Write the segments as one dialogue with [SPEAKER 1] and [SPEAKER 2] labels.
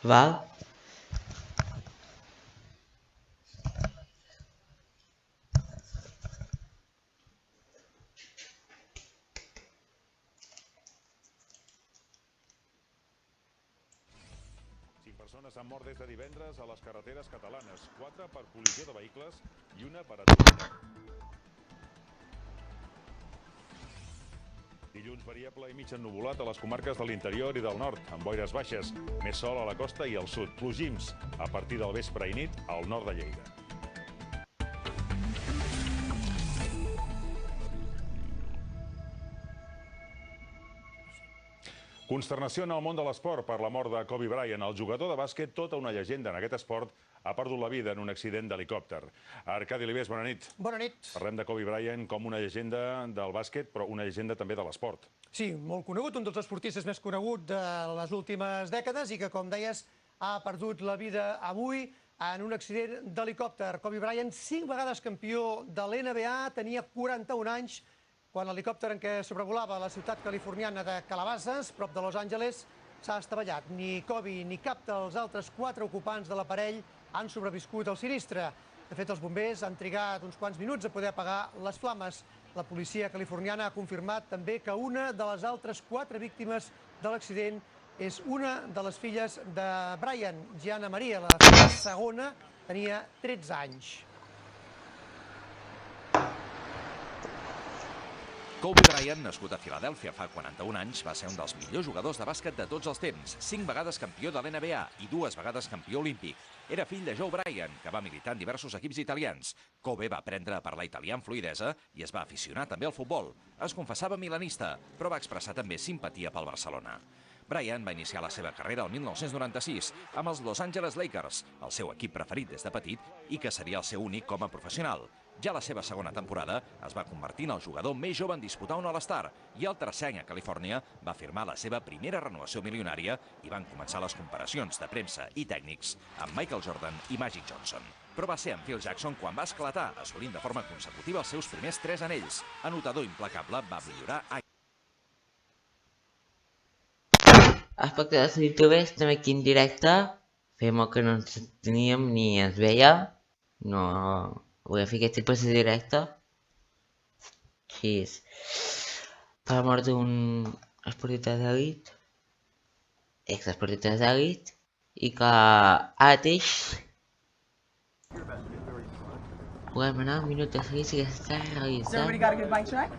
[SPEAKER 1] Val?
[SPEAKER 2] Persones han mort des de divendres a les carreteres catalanes, 4 per col·lisió de vehicles i 1 per atropellament. Dilluns variable i mig ennuvolat a les comarques de l'interior i del nord, amb boires baixes, més sol a la costa i al sud. Plogims a partir del vespre i nit al nord de Lleida. Consternació en el món de l'esport per la mort de Kobe Bryant. El jugador de bàsquet, tota una llegenda en aquest esport, ha perdut la vida en un accident d'helicòpter. Arcadi Olives, bona nit.
[SPEAKER 3] Bona nit.
[SPEAKER 2] Parlem de Kobe Bryant com una llegenda del bàsquet, però una llegenda també de l'esport.
[SPEAKER 3] Sí, molt conegut, un dels esportistes més conegut de les últimes dècades i que, com deies, ha perdut la vida avui en un accident d'helicòpter. Kobe Bryant, 5 vegades campió de l'NBA, tenia 41 anys, quan l'helicòpter en què sobrevolava la ciutat californiana de Calabasas, prop de Los Angeles, s'ha estavellat. Ni Kobe ni cap dels altres 4 ocupants de l'aparell han sobreviscut al sinistre. De fet, els bombers han trigat uns quants minuts a poder apagar les flames. La policia californiana ha confirmat també que una de les altres 4 víctimes de l'accident és una de les filles de Bryant, Gianna Maria. La filla segona tenia 13 anys.
[SPEAKER 4] Kobe Bryant, nascut a Filadèlfia fa 41 anys, va ser un dels millors jugadors de bàsquet de tots els temps, 5 vegades campió de l'NBA i 2 vegades campió olímpic. Era fill de Joe Bryant, que va militar en diversos equips italians. Kobe va aprendre a parlar italià amb fluïdesa i es va aficionar també al futbol. Es confessava milanista, però va expressar també simpatia pel Barcelona. Bryant va iniciar la seva carrera el 1996 amb els Los Angeles Lakers, el seu equip preferit des de petit i que seria el seu únic com a professional. Ja la seva segona temporada es va convertir en el jugador més jove en disputar un All-Star i el tercer any a Califòrnia va firmar la seva primera renovació milionària i van començar les comparacions de premsa i tècnics amb Michael Jordan i Magic Johnson. Però va ser en Phil Jackson quan va esclatar, assolint de forma consecutiva els seus primers 3 anells. Anotador implacable, va millorar any.
[SPEAKER 1] Espectadors de YouTube, estem aquí en directe. Feia molt que no ens teníem ni ens veia. No voy a fer aquest tipus de directe. Així és. Per la mort d'un esportista d'elit, ex-esportista d'elit, i que ara mateix podem anar un minut de seguit si està realitzant.
[SPEAKER 5] Everybody got a good mic check?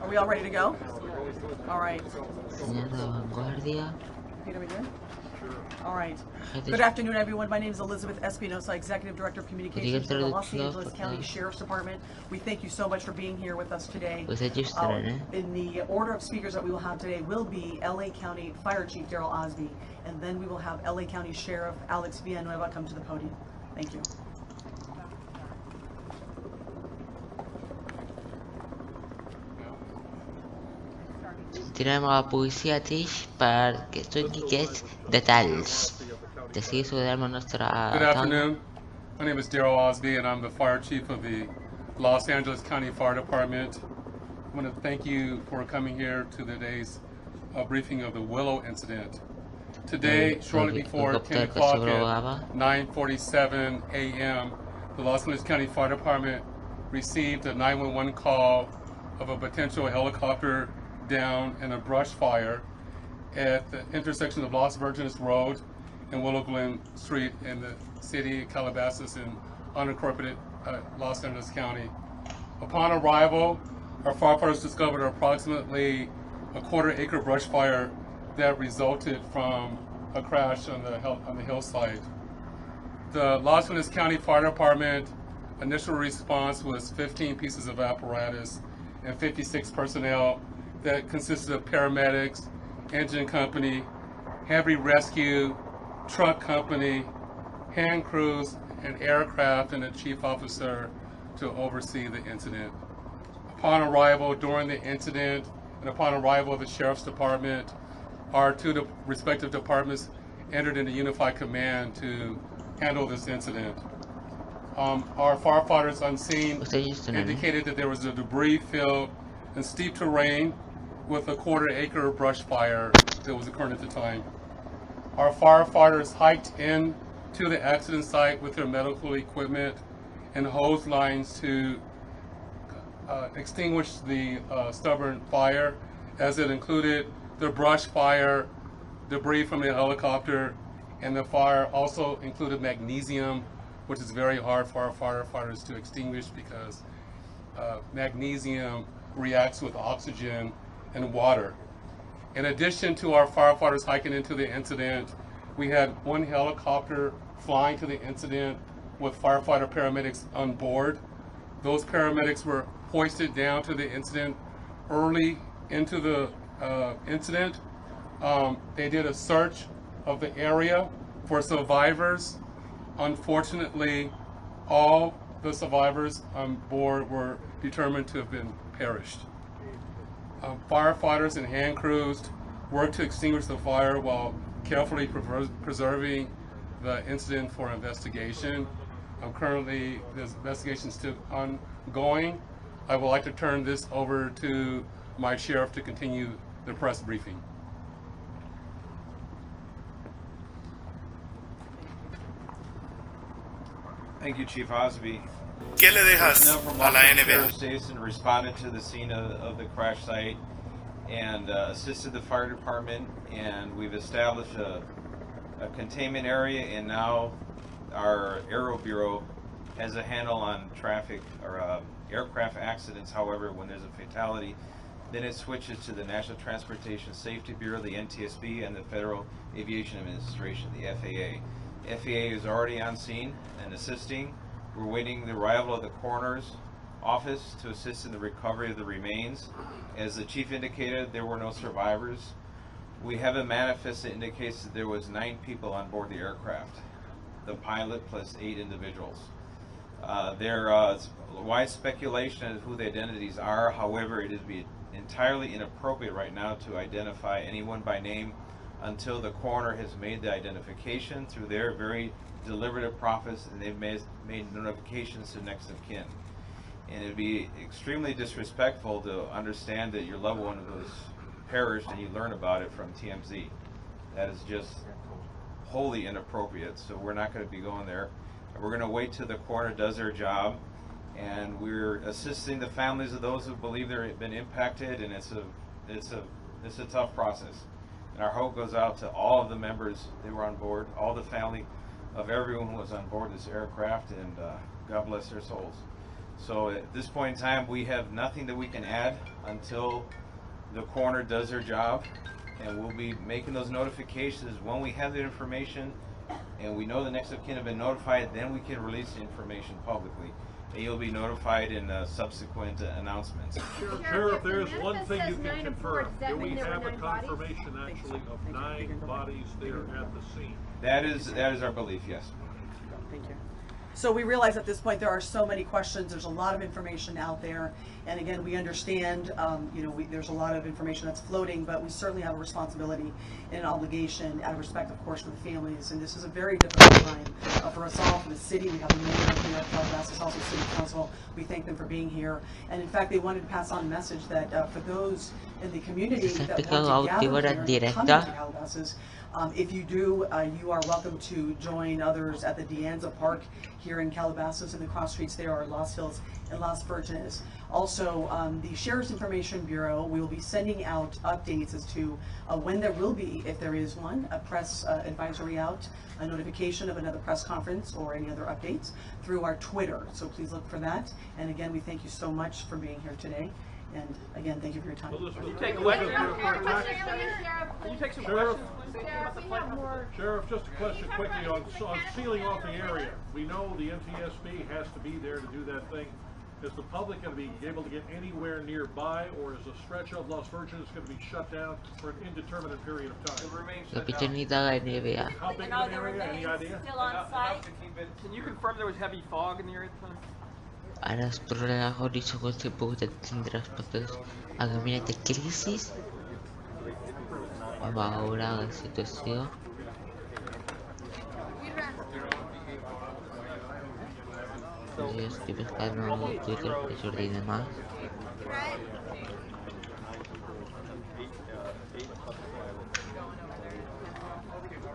[SPEAKER 5] Are we all ready to go? All right.
[SPEAKER 1] Senyal de vanguardia.
[SPEAKER 5] Peter, we good? All right. Good afternoon, everyone. My name is Elizabeth Espinosa, Executive Director of Communications for the Los Angeles County Sheriff's Department. We thank you so much for being here with us today. In the order of speakers that we will have today will be LA County Fire Chief Daryl Osby, and then we will have LA County Sheriff Alex Villanueva come to the podium. Thank you.
[SPEAKER 1] Tirem a la policia mateix perquè es doni aquests detalls. De seguir saludem el nostre
[SPEAKER 6] Good afternoon. My name is Daryl Osby and I'm the Fire Chief of the Los Angeles County Fire Department. I want to thank you for coming here to today's briefing of the Willow incident. Today, shortly before 10 o'clock at 9:47 a.m., the Los Angeles County Fire Department received a 911 call of a potential helicopter down in a brush fire at the intersection of Los Virgenes Road and Willow Glen Street in the city of Calabasas in unincorporated Los Angeles County. Upon arrival, our firefighters discovered approximately a quarter-acre brush fire that resulted from a crash on the hillside. The Los Angeles County Fire Department initial response was 15 pieces of apparatus and 56 personnel that consisted of paramedics, engine company, heavy rescue, truck company, hand crews, and aircraft, and a chief officer to oversee the incident. Upon arrival, during the incident, and upon arrival of the Sheriff's Department, our two respective departments entered into unified command to handle this incident. Our firefighters on scene indicated that there was a debris field and steep terrain with a quarter-acre brush fire that was occurring at the time. Our firefighters hiked in to the accident site with their medical equipment and hose lines to extinguish the stubborn fire, as it included the brush fire, debris from the helicopter, and the fire also included magnesium, which is very hard for our firefighters to extinguish because magnesium reacts with oxygen and water. In addition to our firefighters hiking into the incident, we had one helicopter flying to the incident with firefighter paramedics on board. Those paramedics were hoisted down to the incident early into the incident. They did a search of the area for survivors. Unfortunately, all the survivors on board were determined to have been perished. Firefighters and hand crews worked to extinguish the fire while carefully preserving the incident for investigation. Currently, this investigation is still ongoing. I would like to turn this over to my sheriff to continue the press briefing.
[SPEAKER 7] Thank you, Chief Osby.
[SPEAKER 8] ¿Qué le dejas a la NBA?
[SPEAKER 7] Station responded to the scene of the crash site and assisted the fire department, and we've established a containment area, and now our Aero Bureau has a handle on traffic or aircraft accidents. However, when there's a fatality, then it switches to the National Transportation Safety Bureau, the NTSB, and the Federal Aviation Administration, the FAA. FAA is already on scene and assisting. We're waiting the arrival of the coroner's office to assist in the recovery of the remains. As the chief indicated, there were no survivors. We have a manifest that indicates that there was 9 people on board the aircraft, the pilot plus 8 individuals. There is wide speculation as to who the identities are. However, it would be entirely inappropriate right now to identify anyone by name until the coroner has made the identification through their very deliberative process, and they've made notifications to next of kin. And it would be extremely disrespectful to understand that your loved one was perished and you learn about it from TMZ. That is just wholly inappropriate, so we're not going to be going there. We're going to wait till the coroner does their job, and we're assisting the families of those who believe they've been impacted, and it's a tough process. And our hope goes out to all of the members that were on board, all the family of everyone who was on board this aircraft, and God bless their souls. So at this point in time, we have nothing that we can add until the coroner does their job, and we'll be making those notifications when we have the information and we know the next of kin have been notified. Then we can release the information publicly, and you'll be notified in subsequent announcements.
[SPEAKER 9] Sheriff, there's one thing you can confirm. Do we have a confirmation actually of 9 bodies there at the scene?
[SPEAKER 7] That is our belief, yes.
[SPEAKER 5] Thank you. So we realize at this point there are so many questions. There's a lot of information out there, and again, we understand. There's a lot of information that's floating, but we certainly have a responsibility and an obligation, out of respect, of course, for the families. And this is a very difficult time for us all, for the city. We have the mayor here at Calabasas, also City Council. We thank them for being here, and in fact, they wanted to pass on a message that for those in the community that want to gather here and come to Calabasas. If you do, you are welcome to join others at the Dianza Park here in Calabasas, and the cross streets there are Lost Hills and Las Virgenes. Also, the Sheriff's Information Bureau will be sending out updates as to when there will be, if there is one, a press advisory out, a notification of another press conference or any other updates through our Twitter. So please look for that. And again, we thank you so much for being here today. And again, thank you for your time.
[SPEAKER 9] Can you take questions? Can you take some questions? Sheriff, just a question quickly on sealing off the area. We know the NTSB has to be there to do that thing. Is the public going to be able to get anywhere nearby, or is the stretch of Las Virgenes going to be shut down for an indeterminate period of time?
[SPEAKER 1] How big
[SPEAKER 9] an area? Any idea?
[SPEAKER 10] Still on site. Can you confirm there was heavy fog in the area at the time?
[SPEAKER 1] Ara es trabajo dicho con el poco de tendrás papeles a gabinete de crisis. Vamos ahora a la situación. Yo estoy buscando Twitter de Jordi y demás.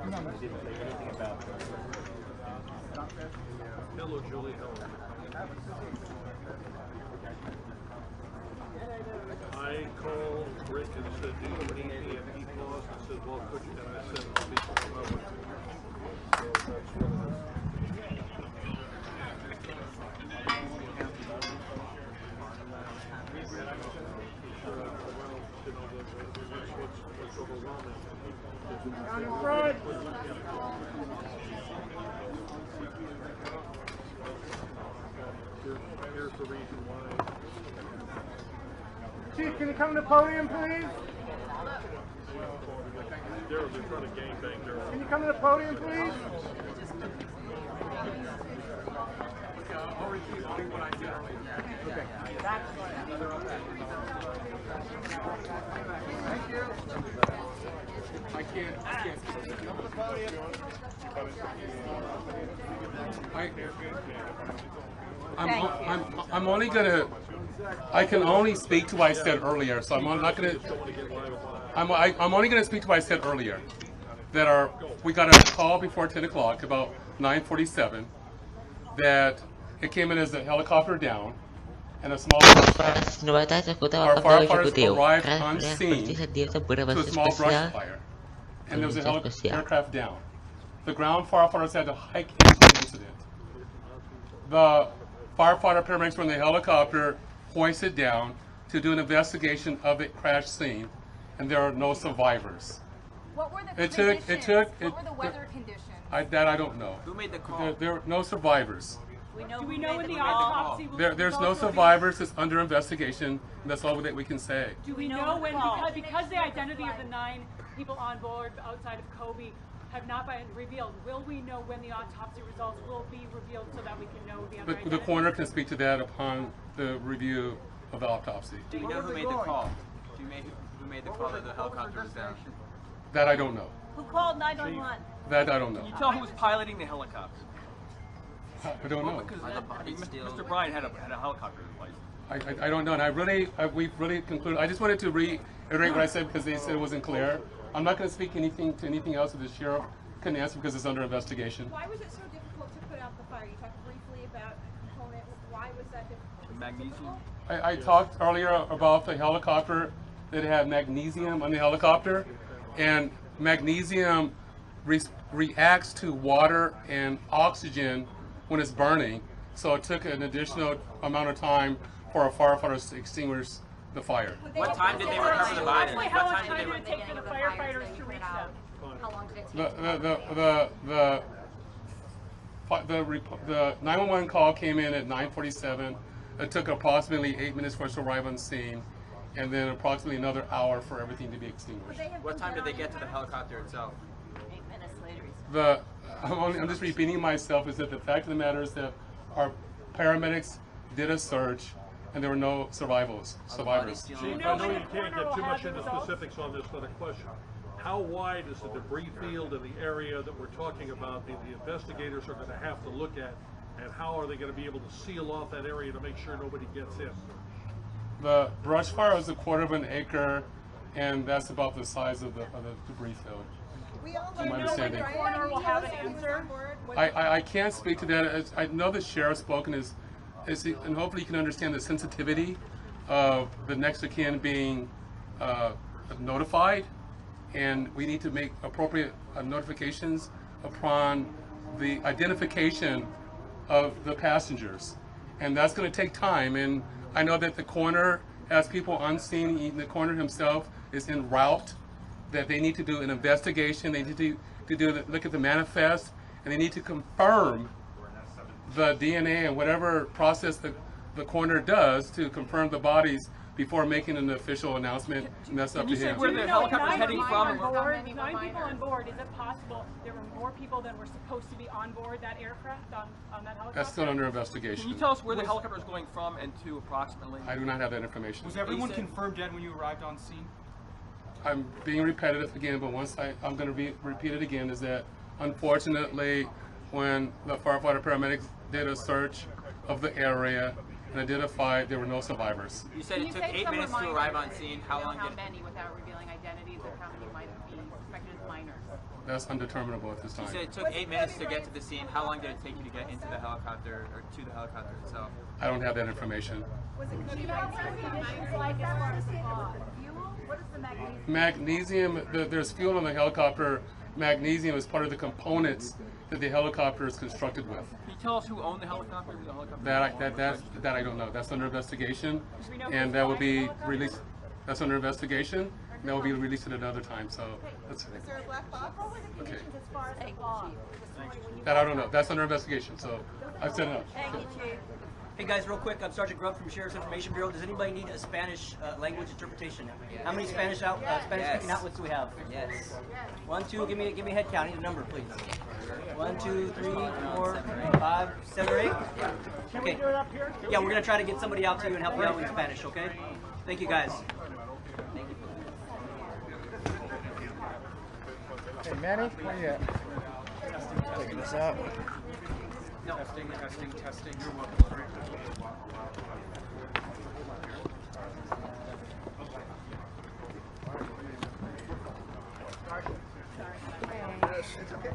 [SPEAKER 11] No, didn't say anything about this.
[SPEAKER 9] Hello, Julie. I called Rick and said, do you need me? And he paused and said, well, could you? And I said, well, so that's what it is. Here's the reason why.
[SPEAKER 12] Chief, can you come to the podium, please?
[SPEAKER 9] They're trying to gangbang their own.
[SPEAKER 12] Can you come to the podium, please?
[SPEAKER 9] Okay.
[SPEAKER 12] Thank you.
[SPEAKER 6] I can't.
[SPEAKER 12] Come to the podium.
[SPEAKER 6] I'm only gonna. I can only speak to what I said earlier, so I'm not gonna. I'm only gonna speak to what I said earlier. That we got a call before 10 o'clock, about 9:47, that it came in as a helicopter down, and a small. Our firefighters arrived on scene to a small brush fire, and there was a aircraft down. The ground firefighters had to hike into the incident. The firefighter paramedics were in the helicopter, hoisted down to do an investigation of the crash scene, and there are no survivors.
[SPEAKER 13] What were the conditions? What were the weather conditions?
[SPEAKER 6] That I don't know.
[SPEAKER 10] Who made the call?
[SPEAKER 6] There are no survivors.
[SPEAKER 13] Do we know when the autopsy will
[SPEAKER 6] There's no survivors. It's under investigation, and that's all that we can say.
[SPEAKER 14] Do we know when, because the identity of the 9 people on board outside of Kobe have not been revealed, will we know when the autopsy results will be revealed so that we can know the other identity?
[SPEAKER 6] The coroner can speak to that upon the review of the autopsy.
[SPEAKER 10] Do you know who made the call? Do you know who made the call that the helicopter was down?
[SPEAKER 6] That I don't know.
[SPEAKER 13] Who called 911?
[SPEAKER 6] That I don't know.
[SPEAKER 10] Can you tell who was piloting the helicopter?
[SPEAKER 6] I don't know.
[SPEAKER 10] Because Mr. Bryant had a helicopter license.
[SPEAKER 6] I don't know, and we've really concluded. I just wanted to reiterate what I said because they said it wasn't clear. I'm not going to speak to anything else that the sheriff can answer because it's under investigation.
[SPEAKER 13] Why was it so difficult to put out the fire? You talked briefly about a component. Why was that difficult?
[SPEAKER 10] The magnesium?
[SPEAKER 6] I talked earlier about the helicopter that had magnesium on the helicopter, and magnesium reacts to water and oxygen when it's burning, so it took an additional amount of time for our firefighters to extinguish the fire.
[SPEAKER 10] What time did they recover the bodies? What time did
[SPEAKER 14] it take for the firefighters to reach them?
[SPEAKER 13] How long did it take?
[SPEAKER 6] The 911 call came in at 9:47. It took approximately 8 minutes for us to arrive on scene, and then approximately another hour for everything to be extinguished.
[SPEAKER 10] What time did they get to the helicopter itself?
[SPEAKER 13] 8 minutes later.
[SPEAKER 6] I'm just repeating myself, is that the fact of the matter is that our paramedics did a search and there were no survivors.
[SPEAKER 9] Chief, I know you can't get too much into specifics on this, but a question. How wide is the debris field in the area that we're talking about the investigators are going to have to look at, and how are they going to be able to seal off that area to make sure nobody gets in?
[SPEAKER 6] The brush fire is 1/4 of an acre, and that's about the size of the debris field.
[SPEAKER 14] Do you know when the coroner will have an answer?
[SPEAKER 6] I can't speak to that. I know the sheriff's spoken and hopefully you can understand the sensitivity of the next of kin being notified, and we need to make appropriate notifications upon the identification of the passengers, and that's going to take time. And I know that the coroner has people on scene. The coroner himself is en route. That they need to do an investigation. They need to look at the manifest, and they need to confirm the DNA and whatever process the coroner does to confirm the bodies before making an official announcment, and that's up to him.
[SPEAKER 14] Can you say where the helicopter's heading from? 9 people on board. Is it possible there were more people than were supposed to be on board that aircraft, on that helicopter?
[SPEAKER 6] That's still under investigation.
[SPEAKER 10] Can you tell us where the helicopter is going from and to approximately?
[SPEAKER 6] I do not have that information.
[SPEAKER 10] Was everyone confirmed dead when you arrived on scene?
[SPEAKER 6] I'm being repetitive again, but I'm going to repeat it again, is that unfortunately when the firefighter paramedics did a search of the area and identified there were no survivors.
[SPEAKER 10] You said it took 8 minutes to arrive on scene. How long did it?
[SPEAKER 13] How many, without revealing identities, or how many might be suspected as minors?
[SPEAKER 6] That's undeterminable at this time.
[SPEAKER 10] You said it took 8 minutes to get to the scene. How long did it take you to get into the helicopter or to the helicopter itself?
[SPEAKER 6] I don't have that information.
[SPEAKER 13] Was it conditions like as far as fog? Fuel? What is the magnesium?
[SPEAKER 6] Magnesium, there's fuel on the helicopter. Magnesium is part of the components that the helicopter is constructed with.
[SPEAKER 10] Can you tell us who owned the helicopter? Who the helicopter
[SPEAKER 6] That I don't know. That's under investigation, and that will be released. That's under investigation, and that will be released at another time. So that's.
[SPEAKER 13] Is there a black box? What were the conditions as far as the fog?
[SPEAKER 6] That I don't know. That's under investigation. So I've said enough.
[SPEAKER 13] Thank you, Chief.
[SPEAKER 11] Hey guys, real quick, I'm Sergeant Grubb from Sheriff's Information Bureau. Does anybody need a Spanish language interpretation? How many Spanish speaking outlets do we have? Yes. 1, 2. Give me a head count. I need a number, please. 1, 2, 3, 4, 5, 7, or 8. Okay. Yeah, we're gonna try to get somebody out to you and help you out with Spanish. Okay. Thank you, guys.
[SPEAKER 12] Hey, Manny, where you at? Taking this out.
[SPEAKER 10] No. Testing. You're welcome.
[SPEAKER 12] It's okay.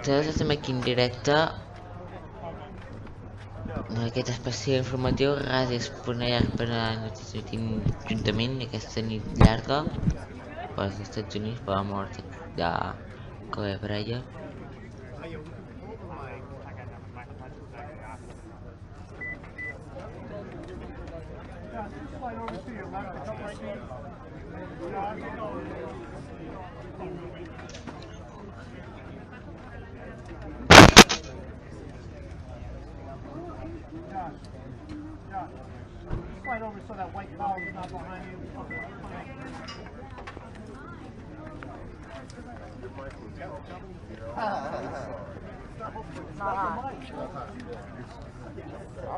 [SPEAKER 1] Nosaltres estem aquí en directe en aquest especial informatiu Ràdio Esponellà per a notícies juntament aquesta nit llarga pels Estats Units per la mort de Kobe Bryant.
[SPEAKER 12] Slide over so that white column is not behind you.